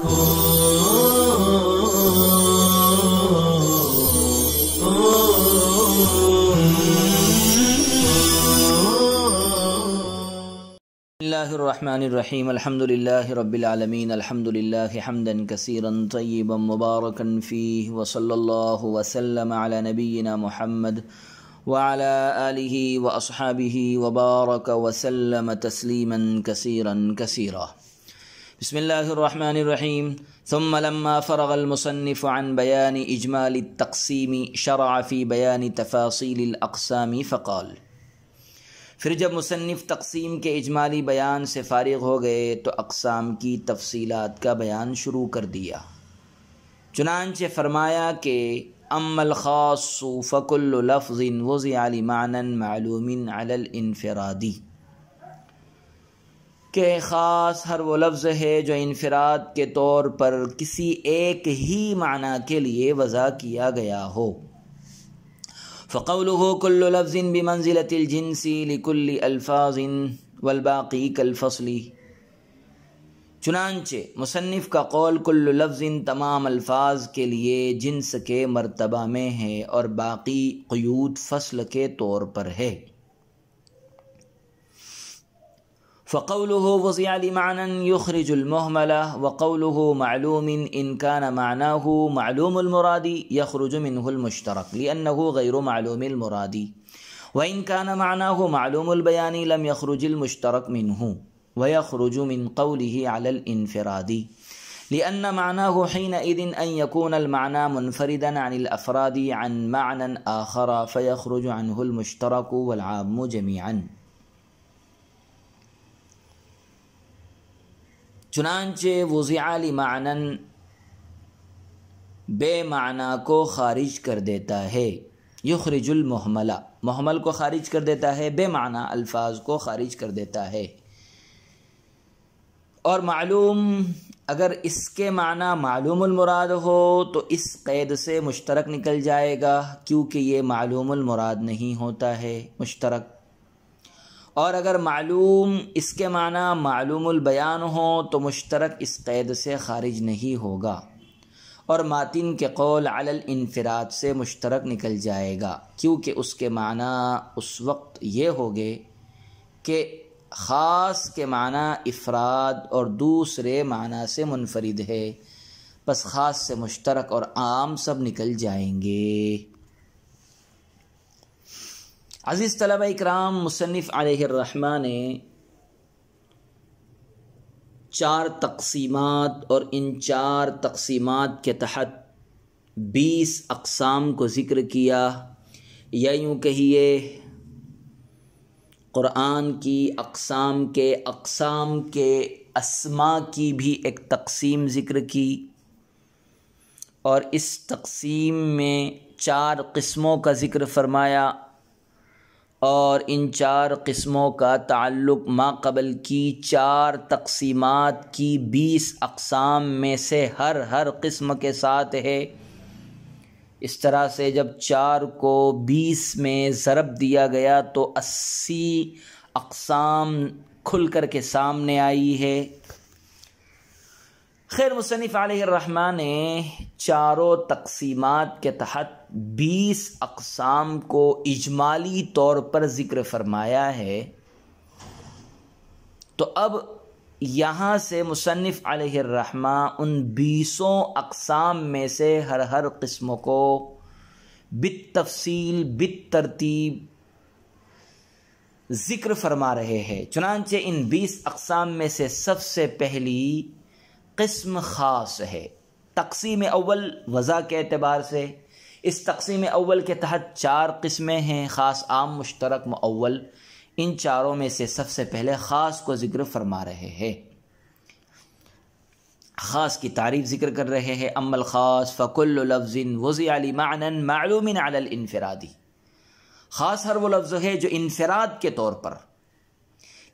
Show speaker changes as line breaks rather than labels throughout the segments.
اللہ الرحمن الرحیم الحمد للہ رب العالمین الحمد للہ حمدا کثیرا طیبا مبارکا فیہ وصلی اللہ وسلم علی نبینا محمد وعلی آلہ واصحابہ وبارک وسلم تسلیما کثیرا کثیرا. بسم اللہ الرحمن الرحیم. ثم لما فرغ المصنف عن بیان اجمال التقسیم شرع فی بیان تفاصیل الاقسام فقال. پھر جب مصنف تقسیم کے اجمالی بیان سے فارغ ہو گئے تو اقسام کی تفصیلات کا بیان شروع کر دیا. چنانچہ فرمایا کہ اما الخاص فکل لفظ وضع لمعنى معلوم على الانفراد، کہ خاص ہر وہ لفظ ہے جو انفراد کے طور پر کسی ایک ہی معنی کے لیے وضع کیا گیا ہو. فقوله كل لفظ بمنزلة الجنس لكل الفاظ والباقی كالفصل. چنانچہ مصنف کا قول کل لفظ تمام الفاظ کے لیے جنس کے مرتبہ میں ہے اور باقی قیود فصل کے طور پر ہے. فقوله وضع لمعنى يخرج المهمل، وقوله معلوم إن كان معناه معلوم المراد يخرج منه المشترك لأنه غير معلوم المراد، وإن كان معناه معلوم البيان لم يخرج المشترك منه ويخرج من قوله على الانفراد، لأن معناه حينئذ أن يكون المعنى منفردا عن الأفراد عن معنى آخر فيخرج عنه المشترك والعام جميعا. چنانچہ وضع لمعنى بے معنی کو خارج کر دیتا ہے، یخرج المحمل محمل کو خارج کر دیتا ہے، بے معنی الفاظ کو خارج کر دیتا ہے. اور معلوم اگر اس کے معنی معلوم المراد ہو تو اس قید سے مشترک نکل جائے گا، کیونکہ یہ معلوم المراد نہیں ہوتا ہے مشترک. اور اگر معلوم اس کے معنی معلوم البیان ہو تو مشترک اس قید سے خارج نہیں ہوگا، اور ماتن کے قول علی الانفراد سے مشترک نکل جائے گا، کیونکہ اس کے معنی اس وقت یہ ہوگے کہ خاص کے معنی افراد اور دوسرے معنی سے منفرد ہے، بس خاص سے مشترک اور عام سب نکل جائیں گے. عزیز طلبہ اکرام، مصنف علیہ الرحمہ نے 4 تقسیمات اور ان 4 تقسیمات کے تحت 20 اقسام کو ذکر کیا، یا یوں کہیے قرآن کی اقسام کے اسماء کی بھی ایک تقسیم ذکر کی، اور اس تقسیم میں 4 قسموں کا ذکر فرمایا، اور ان 4 قسموں کا تعلق ما قبل کی 4 تقسیمات کی 20 اقسام میں سے ہر قسم کے ساتھ ہے. اس طرح سے جب 4 کو 20 میں ضرب دیا گیا تو 80 اقسام کھل کر کے سامنے آئی ہے. خیر، مصنف علیہ الرحمہ نے 4 تقسیمات کے تحت 20 اقسام کو اجمالی طور پر ذکر فرمایا ہے. تو اب یہاں سے مصنف علیہ الرحمہ ان 20 اقسام میں سے ہر قسم کو بالتفصیل بالترتیب ذکر فرما رہے ہیں. چنانچہ ان 20 اقسام میں سے سب سے پہلی قسم خاص ہے. تقسیم اول وضع کے اعتبار سے اس تقسیم اول کے تحت 4 قسمیں ہیں، خاص عام مشترک مؤول. ان 4 میں سے سب سے پہلے خاص کو ذکر فرما رہے ہیں. خاص کی تعریف ذکر کر رہے ہیں. اما الخاص فکل لفظ وضع لمعنى معلوم على الانفراد. خاص ہر وہ لفظ ہے جو انفراد کے طور پر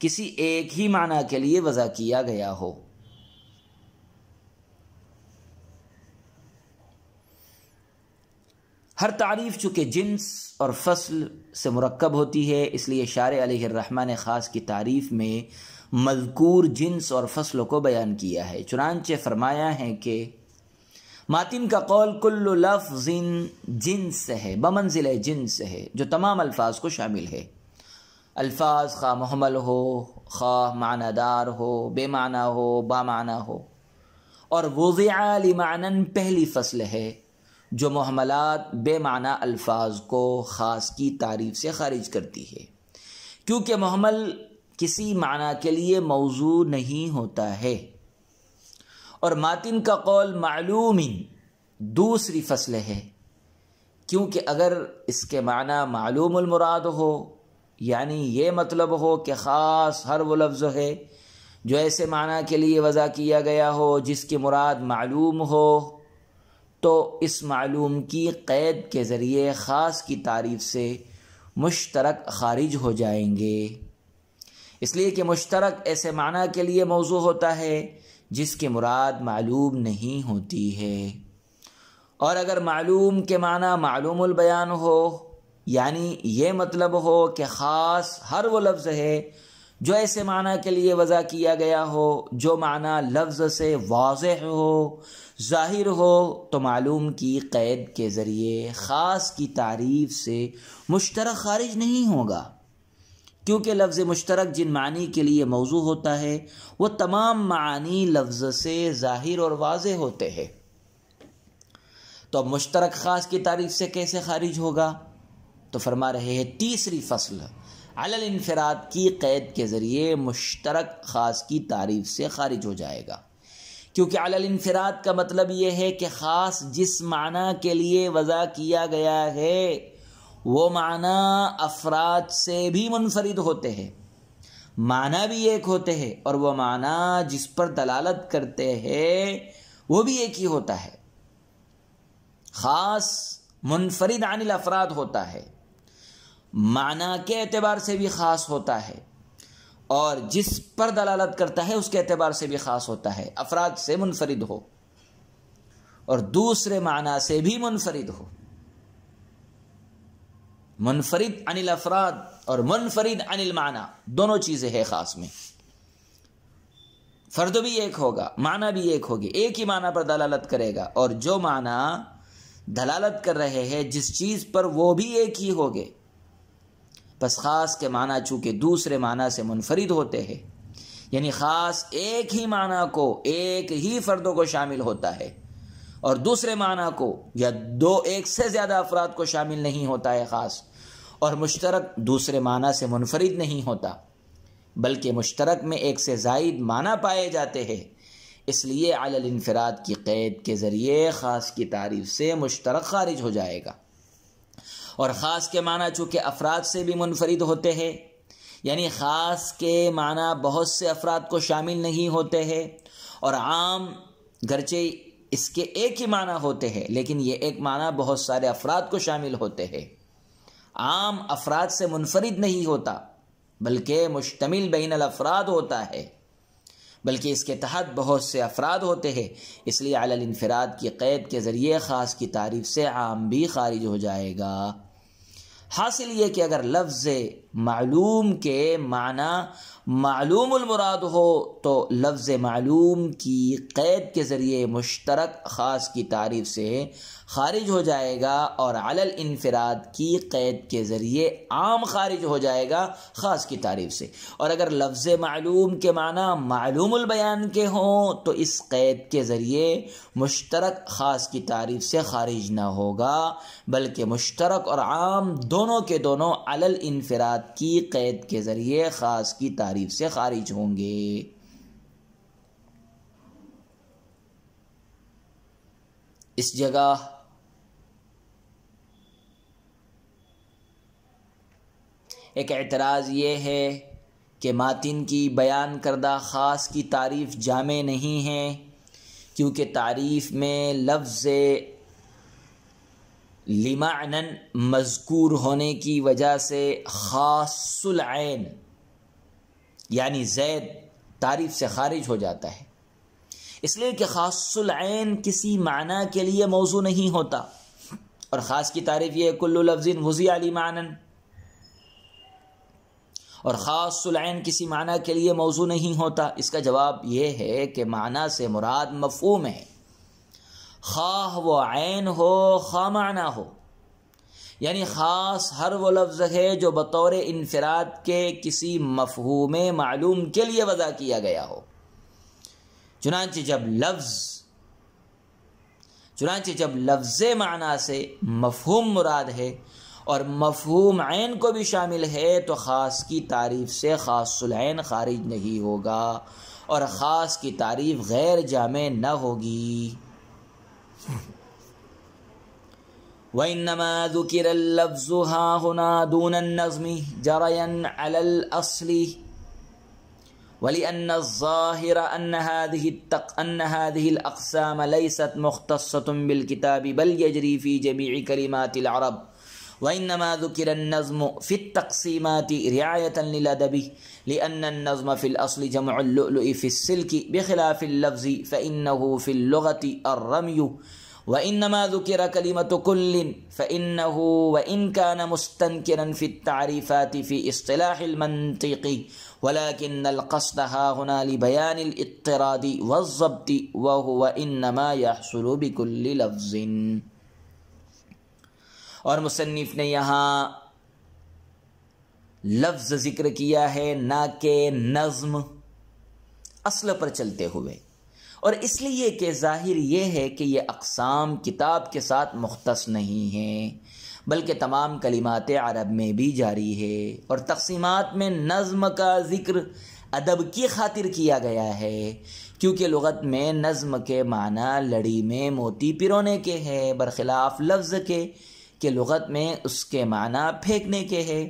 کسی ایک ہی معنی کے لیے وضع کیا گیا ہو. ہر تعریف چونکہ جنس اور فصل سے مرکب ہوتی ہے، اس لیے شارع علیہ الرحمہ نے خاص کی تعریف میں مذکور جنس اور فصل کو بیان کیا ہے۔ چنانچہ فرمایا ہے کہ ماتن کا قول کل لفظ جنس ہے، بمنزل جنس ہے، جو تمام الفاظ کو شامل ہے۔ الفاظ خواہ محمل ہو، خواہ معنی دار ہو، بے معنی ہو، با معنی ہو، اور وضع لمعنن پہلی فصل ہے جو محملات بے معنی الفاظ کو خاص کی تعریف سے خارج کرتی ہے، کیونکہ محمل کسی معنی کے لیے موضوع نہیں ہوتا ہے۔ اور ماتن کا قول معلوم دوسری فصل ہے، کیونکہ اگر اس کے معنی معلوم المراد ہو، یعنی یہ مطلب ہو کہ خاص ہر وہ لفظ ہے جو ایسے معنی کے لیے وضع کیا گیا ہو جس کی مراد معلوم ہو، تو اس معلوم کی قید کے ذریعے خاص کی تعریف سے مشترک خارج ہو جائیں گے، اس لیے کہ مشترک ایسے معنی کے لیے موضوع ہوتا ہے جس کی مراد معلوم نہیں ہوتی ہے۔ اور اگر معلوم کے معنی معلوم البیان ہو، یعنی یہ مطلب ہو کہ خاص ہر وہ لفظ ہے جو ایسے معنی کے لیے وضع کیا گیا ہو جو معنی لفظ سے واضح ہو، ظاہر ہو، تو معلوم کی قید کے ذریعے خاص کی تعریف سے مشترک خارج نہیں ہوگا، کیونکہ لفظ مشترک جن معنی کے لیے موضوع ہوتا ہے وہ تمام معانی لفظ سے ظاہر اور واضح ہوتے ہیں۔ تو اب مشترک خاص کی تعریف سے کیسے خارج ہوگا؟ تو فرما رہے ہیں تیسری فصل علی الانفراد کی قید کے ذریعے مشترک خاص کی تعریف سے خارج ہو جائے گا، کیونکہ علی الانفراد کا مطلب یہ ہے کہ خاص جس معنی کے لیے وضع کیا گیا ہے وہ معنی افراد سے بھی منفرد ہوتے ہیں، معنی بھی ایک ہوتے ہیں، اور وہ معنی جس پر دلالت کرتے ہیں وہ بھی ایک ہی ہوتا ہے۔ خاص منفرد عن الافراد ہوتا ہے، معنی کے اعتبار سے بھی خاص ہوتا ہے، اور جس پر دلالت کرتا ہے اس کے اعتبار سے بھی خاص ہوتا ہے، افراد سے منفرد ہو اور دوسرے معنی سے بھی منفرد ہو۔ منفرد عن الافراد اور منفرد عن المعنی دونوں چیزیں ہیں خاص میں، فرد بھی ایک ہوگا، معنی بھی ایک ہوگی، ایک ہی معنی پر دلالت کرے گا، اور جو معنی دلالت کر رہے ہیں جس چیز پر وہ بھی ایک ہی ہوگے۔ پس خاص کے معنی چونکہ دوسرے معنی سے منفرد ہوتے ہیں، یعنی خاص ایک ہی معنی کو ایک ہی فردوں کو شامل ہوتا ہے، اور دوسرے معنی کو یا ایک سے زیادہ افراد کو شامل نہیں ہوتا ہے خاص، اور مشترک دوسرے معنی سے منفرد نہیں ہوتا، بلکہ مشترک میں ایک سے زائد معنی پائے جاتے ہیں، اس لیے علی الانفراد کی قید کے ذریعے خاص کی تعریف سے مشترک خارج ہو جائے گا۔ اور خاص کے معنی چونکہ افراد سے بھی منفرد ہوتے ہیں، یعنی خاص کے معنی بہت سے افراد کو شامل نہیں ہوتے ہیں، اور عام گرچہ اس کے ایک ہی معنی ہوتے ہیں لیکن یہ ایک معنی بہت سارے افراد کو شامل ہوتے ہیں، عام افراد سے منفرد نہیں ہوتا بلکہ مشتمل بین الافراد ہوتا ہے، بلکہ اس کے تحت بہت سے افراد ہوتے ہیں، اس لیے علی الانفراد کی قید کے ذریعے خاص کی تعریف سے عام بھی خارج ہو جائے گا۔ حاصل یہ کہ اگر لفظ معلوم کے معنی معلوم المراد ہو تو لفظ معلوم کی قید کے ذریعے مشترک خاص کی تعریف سے خارج ہو جائے گا، اور علی الانفراد کی قید کے ذریعے عام خارج ہو جائے گا خاص کی تعریف سے۔ اور اگر لفظ معلوم کے معنی معلوم البیان کے ہوں تو اس قید کے ذریعے مشترک خاص کی تعریف سے خارج نہ ہوگا، بلکہ مشترک اور عام دونوں کے دونوں علی الانفراد کی قید کے ذریعے خاص کی تعریف سے خارج ہوں گے۔ اس جگہ ایک اعتراض یہ ہے کہ ماتن کی بیان کردہ خاص کی تعریف جامع نہیں ہے، کیونکہ تعریف میں لفظ لمعنن مذکور ہونے کی وجہ سے خاص العین یعنی زید تعریف سے خارج ہو جاتا ہے، اس لیے کہ خاص العین کسی معنی کے لیے موضوع نہیں ہوتا، اور خاص کی تعریف یہ کل لفظ وضع لمعنن، اور خاص العین کسی معنی کے لیے موضوع نہیں ہوتا؟ اس کا جواب یہ ہے کہ معنی سے مراد مفہوم ہے، خواہ وہ عین ہو خواہ معنی ہو، یعنی خاص ہر وہ لفظ ہے جو بطور انفراد کے کسی مفہوم معلوم کے لیے وضع کیا گیا ہو۔ چنانچہ جب لفظ معنی سے مفہوم مراد ہے اور مفہوم عین کو بھی شامل ہے تو خاص کی تعریف سے خاص العین خارج نہیں ہوگا اور خاص کی تعریف غیر جامع نہ ہوگی۔ وَإِنَّمَا ذُكِرَ اللَّفْظُ هَا هُنَا دُونَ النَّظْمِ جَرَيًا عَلَى الْأَصْلِ وَلِأَنَّ الظَّاهِرَ أَنَّ هَذِهِ الْأَقْسَامَ لَيْسَتْ مُخْتَصَّةٌ بِالْكِتَابِ بَلْ يَجْرِي فِي جَمِيعِ كَلِمَاتِ الْعَرَبِ وَإِنَّمَا ذُكِرَ النَّظْمُ فِي التَّقْسِيمَاتِ رِعَايَةً لِلْأَدَبِ لِأَنَّ النَّظْمَ فِي الْأَصْلِ جَمْعُ اللُّؤْلُؤِ فِي السِّلْكِ بِخِلَافِ اللَّفْظِ فَإِنَّهُ فِي اللُّغَةِ الرَّمْيُ وَإِنَّمَا ذُكِرَ كَلِمَةُ كُلٍّ فَإِنَّهُ وَإِنْ كَانَ مُسْتَنْكِرًا فِي التَّعْرِيفَاتِ فِي اصطلاح الْمَنْطِقِ ولكن القصد ها هنا لبيان الاضطراد والضبط وهو إنما يحصل بكل لفظ۔ اور مصنف نے یہاں لفظ ذکر کیا ہے نہ کہ نظم، اصل پر چلتے ہوئے، اور اس لیے کہ ظاہر یہ ہے کہ یہ اقسام کتاب کے ساتھ مختص نہیں ہیں بلکہ تمام کلمات عرب میں بھی جاری ہے، اور تقسیمات میں نظم کا ذکر ادب کی خاطر کیا گیا ہے کیونکہ لغت میں نظم کے معنی لڑی میں موتی پرونے کے ہے، برخلاف لفظ کے کہ لغت میں اس کے معنی پھینکنے کے ہے۔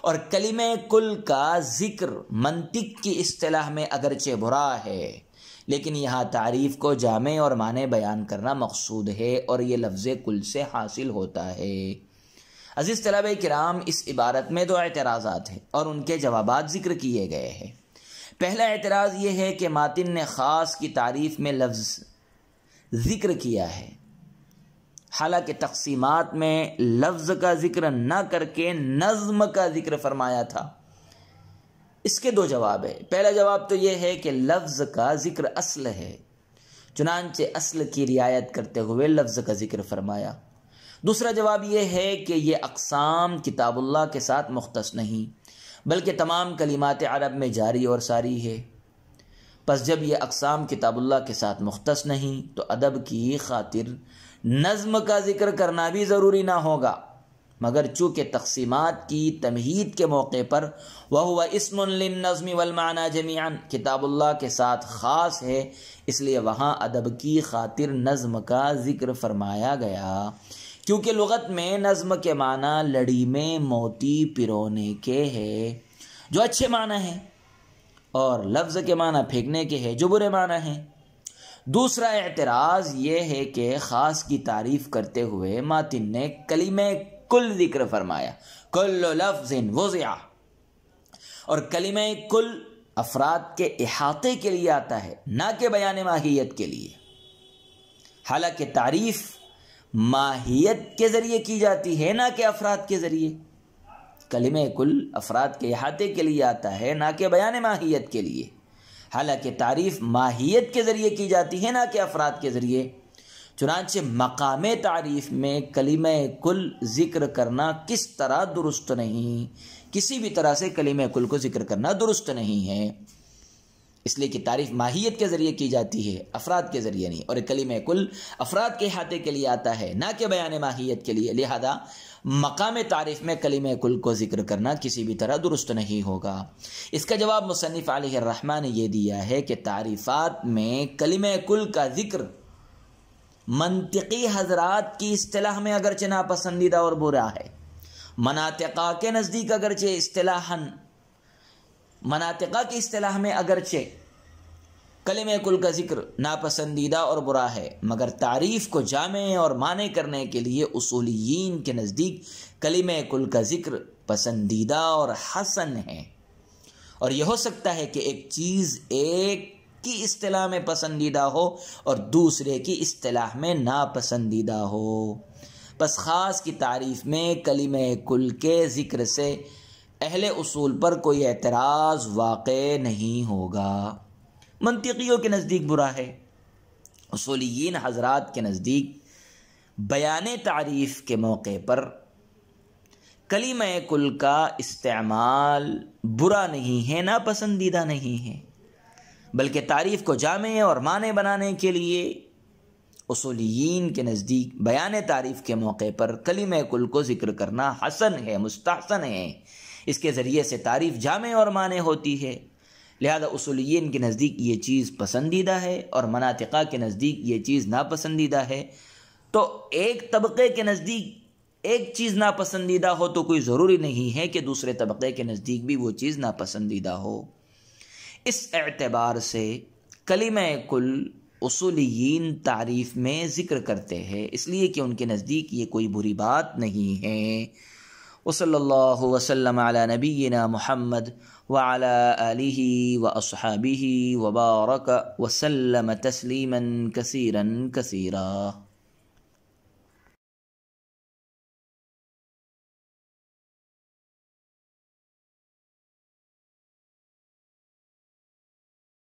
اور کلمہ کل کا ذکر منطق کی اصطلاح میں اگرچہ برا ہے لیکن یہاں تعریف کو جامع اور معنی بیان کرنا مقصود ہے اور یہ لفظ کل سے حاصل ہوتا ہے۔ عزیز طلبہ کرام، اس عبارت میں دو اعتراضات ہیں اور ان کے جوابات ذکر کیے گئے ہیں۔ پہلا اعتراض یہ ہے کہ ماتن نے خاص کی تعریف میں لفظ ذکر کیا ہے حالانکہ تقسیمات میں لفظ کا ذکر نہ کر کے نظم کا ذکر فرمایا تھا۔ اس کے دو جواب ہیں۔ پہلا جواب تو یہ ہے کہ لفظ کا ذکر اصل ہے، چنانچہ اصل کی رعایت کرتے ہوئے لفظ کا ذکر فرمایا۔ دوسرا جواب یہ ہے کہ یہ اقسام کتاب اللہ کے ساتھ مختص نہیں بلکہ تمام کلمات عرب میں جاری اور ساری ہے۔ پس جب یہ اقسام کتاب اللہ کے ساتھ مختص نہیں تو ادب کی خاطر نظم کا ذکر کرنا بھی ضروری نہ ہوگا، مگر چونکہ تقسیمات کی تمہید کے موقع پر وَهُوَ اسْمٌ لِلنَّظْمِ وَالْمَعْنَى جَمِيعًا کتاب اللہ کے ساتھ خاص ہے، اس لیے وہاں ادب کی خاطر نظم کا ذکر فرمایا گیا، کیونکہ لغت میں نظم کے معنی لڑی میں موتی پرونے کے ہے جو اچھے معنی ہیں، اور لفظ کے معنی پھینکنے کے ہے جو برے معنی ہیں۔ دوسرا اعتراض یہ ہے کہ خاص کی تعریف کرتے ہوئے ماتن نے کلمہ کل ذکر فرمایا، کل لفظ وضع، اور کلمہ کل افراد کے احاطے کے لیے آتا ہے نہ کہ بیان ماہیت کے لیے، حالانکہ تعریف ماہیت کے ذریعے کی جاتی ہے نہ کہ افراد کے ذریعے۔ کلمہ کل افراد کے احاطے کے لیے آتا ہے نہ کہ بیان ماہیت کے لیے، حالانکہ تعریف ماہیت کے ذریعے کی جاتی ہے نہ کہ افراد کے ذریعے۔ چنانچہ مقام تعریف میں کلمہ کل ذکر کرنا کس طرح درست نہیں، کسی بھی طرح سے کلمہ کل کو ذکر کرنا درست نہیں ہے، اس لیے کہ تعریف ماہیت کے ذریعے کی جاتی ہے، افراد کے ذریعے نہیں، اور کلمہ کل افراد کے احاطے کے لیے آتا ہے نہ کہ بیان ماہیت کے لیے، لہذا مقام تعریف میں کلمہ کل کو ذکر کرنا کسی بھی طرح درست نہیں ہوگا۔ اس کا جواب مصنف علیہ الرحمہ نے یہ دیا ہے کہ تعریفات میں کلمہ کل کا ذکر منطقی حضرات کی اصطلاح میں اگرچہ ناپسندیدہ اور برا ہے، مناطقہ کے نزدیک اگرچہ مناطقہ کی اصطلاح میں اگرچہ کلمہ کل کا ذکر ناپسندیدہ اور برا ہے، مگر تعریف کو جامع اور معنی کرنے کے لیے اصولیین کے نزدیک کلمہ کل کا ذکر پسندیدہ اور حسن ہے۔ اور یہ ہو سکتا ہے کہ ایک چیز ایک کی اصطلاح میں پسندیدہ ہو اور دوسرے کی اصطلاح میں ناپسندیدہ ہو، پس خاص کی تعریف میں کلمہ کل کے ذکر سے اہل اصول پر کوئی اعتراض واقع نہیں ہوگا۔ منطقیوں کے نزدیک برا ہے، اصولیین حضرات کے نزدیک بیان تعریف کے موقع پر کلمہ کل کا استعمال برا نہیں ہے، ناپسندیدہ نہیں ہے، بلکہ تعریف کو جامع اور معنی بنانے کے لیے اصولیین کے نزدیک بیان تعریف کے موقع پر کلمہ کل کو ذکر کرنا حسن ہے، مستحسن ہے، اس کے ذریعے سے تعریف جامع اور معنی ہوتی ہے، لہذا اصولیین کے نزدیک یہ چیز پسندیدہ ہے اور مناطقہ کے نزدیک یہ چیز ناپسندیدہ ہے۔ تو ایک طبقے کے نزدیک ایک چیز ناپسندیدہ ہو تو کوئی ضروری نہیں ہے کہ دوسرے طبقے کے نزدیک بھی وہ چیز ناپسندیدہ ہو۔ اس اعتبار سے کلمہ کل اصولیین تعریف میں ذکر کرتے ہیں، اس لیے کہ ان کے نزدیک یہ کوئی بری بات نہیں ہے۔ وصلی اللہ وسلم علی نبینا محمد وعلی آلہ واصحابہ وبارک وسلم تسلیما کثیرا کثیرا۔